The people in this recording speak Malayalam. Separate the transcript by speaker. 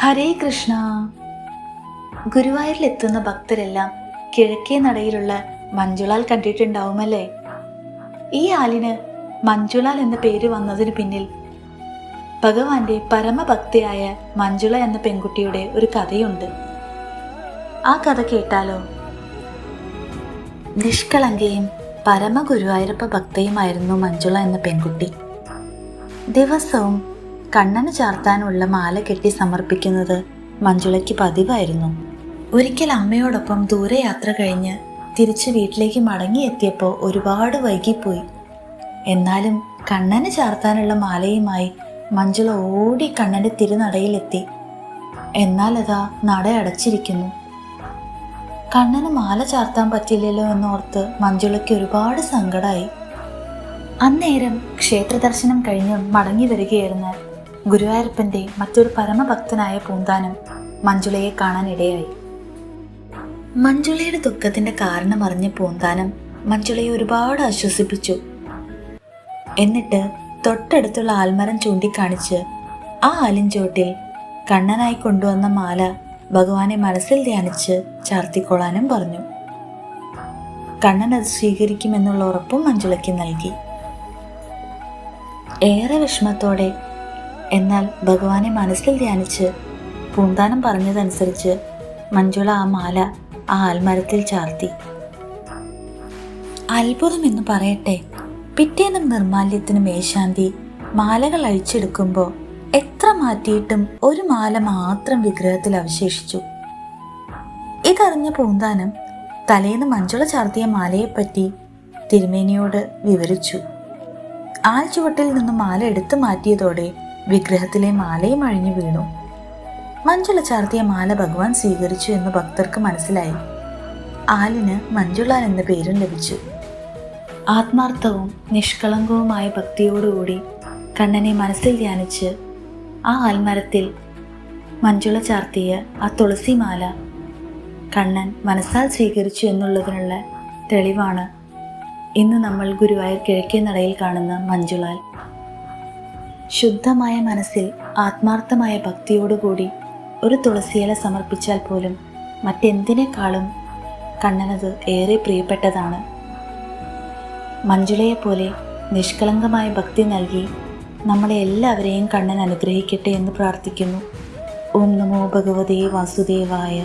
Speaker 1: ഹരേ കൃഷ്ണ. ഗുരുവായൂരിലെത്തുന്ന ഭക്തരെല്ലാം കിഴക്കേ നടയിലുള്ള മഞ്ജുളാൽ കണ്ടിട്ടുണ്ടാവുമല്ലേ? ഈ ആലിന് മഞ്ജുളാൽ എന്ന പേര് വന്നതിന് പിന്നിൽ ഭഗവാന്റെ പരമഭക്തയായ മഞ്ജുള എന്ന പെൺകുട്ടിയുടെ ഒരു കഥയുണ്ട്. ആ കഥ കേട്ടാലോ? നിഷ്കളങ്കയും പരമ ഗുരുവായൂരപ്പ ഭക്തയുമായിരുന്നു മഞ്ജുള എന്ന പെൺകുട്ടി. ദിവസവും കണ്ണന് ചാർത്താനുള്ള മാല കെട്ടി സമർപ്പിക്കുന്നത് മഞ്ജുളയ്ക്ക് പതിവായിരുന്നു. ഒരിക്കൽ അമ്മയോടൊപ്പം ദൂരയാത്ര കഴിഞ്ഞ് തിരിച്ച് വീട്ടിലേക്ക് മടങ്ങിയെത്തിയപ്പോൾ ഒരുപാട് വൈകിപ്പോയി. എന്നാലും കണ്ണന് ചാർത്താനുള്ള മാലയുമായി മഞ്ജുള ഓടി കണ്ണന്റെ തിരുനടയിലെത്തി. എന്നാൽ അതാ നട അടച്ചിരിക്കുന്നു. കണ്ണന് മാല ചാർത്താൻ പറ്റില്ലല്ലോ എന്നോർത്ത് മഞ്ജുളയ്ക്ക് ഒരുപാട് സങ്കടമായി. അന്നേരം ക്ഷേത്ര ദർശനം കഴിഞ്ഞ് മടങ്ങി വരികയായിരുന്ന ഗുരുവായൂരപ്പന്റെ മറ്റൊരു പരമഭക്തനായ പൂന്താനം മഞ്ജുളയെ കാണാനിടയായി. മഞ്ജുളയുടെ ദുഃഖത്തിന്റെ കാരണം അറിഞ്ഞ പൂന്താനം മഞ്ജുളയെ ഒരുപാട് ആശ്വസിപ്പിച്ചു. എന്നിട്ട് തൊട്ടടുത്തുള്ള ആൽമരം ചൂണ്ടിക്കാണിച്ച് ആ ആലിൻചോട്ടിൽ കണ്ണനായി കൊണ്ടുവന്ന മാല ഭഗവാനെ മനസ്സിൽ ധ്യാനിച്ച് ചാർത്തിക്കൊള്ളാനും പറഞ്ഞു. കണ്ണൻ അത് സ്വീകരിക്കുമെന്നുള്ള ഉറപ്പും മഞ്ജുളയ്ക്ക് നൽകി. ഏറെ വിഷമത്തോടെ എന്നാൽ ഭഗവാനെ മനസ്സിൽ ധ്യാനിച്ച് പൂന്താനം പറഞ്ഞതനുസരിച്ച് മഞ്ജുള ആ മാല ആ ആൽമരത്തിൽ ചാർത്തി. അത്ഭുതം എന്ന് പറയട്ടെ, പിറ്റേന്നും നിർമാല്യത്തിന് മേശാന്തി മാലകൾ അഴിച്ചെടുക്കുമ്പോൾ എത്ര മാറ്റിയിട്ടും ഒരു മാല മാത്രം വിഗ്രഹത്തിൽ അവശേഷിച്ചു. ഇതറിഞ്ഞ പൂന്താനം തലേന്ന് മഞ്ജുള ചാർത്തിയ മാലയെപ്പറ്റി തിരുമേനിയോട് വിവരിച്ചു. ആൽ ചുവട്ടിൽ നിന്ന് മാല എടുത്തു മാറ്റിയതോടെ വിഗ്രഹത്തിലെ മാലയും അഴിഞ്ഞു വീണു. മഞ്ജുള ചാർത്തിയ മാല ഭഗവാൻ സ്വീകരിച്ചു എന്ന് ഭക്തർക്ക് മനസ്സിലായി. ആലിന് മഞ്ജുളാൽ എന്ന പേരും ലഭിച്ചു. ആത്മാർത്ഥവും നിഷ്കളങ്കവുമായ ഭക്തിയോടുകൂടി കണ്ണനെ മനസ്സിൽ ധ്യാനിച്ച് ആ ആൽമരത്തിൽ മഞ്ജുള ചാർത്തിയ ആ തുളസി മാല കണ്ണൻ മനസ്സാൽ സ്വീകരിച്ചു എന്നുള്ളതിനുള്ള തെളിവാണ് ഇന്ന് നമ്മൾ ഗുരുവായൂർ കിഴക്കേ നടയിൽ കാണുന്ന മഞ്ജുളാൽ. ശുദ്ധമായ മനസ്സിൽ ആത്മാർത്ഥമായ ഭക്തിയോടുകൂടി ഒരു തുളസിയില സമർപ്പിച്ചാൽ പോലും മറ്റെന്തിനേക്കാളും കണ്ണനത് ഏറെ പ്രിയപ്പെട്ടതാണ്. മഞ്ജുളയെപ്പോലെ നിഷ്കളങ്കമായ ഭക്തി നൽകി നമ്മളെ എല്ലാവരെയും കണ്ണൻ അനുഗ്രഹിക്കട്ടെ എന്ന് പ്രാർത്ഥിക്കുന്നു. ഓം നമോ ഭഗവതേ വാസുദേവായ.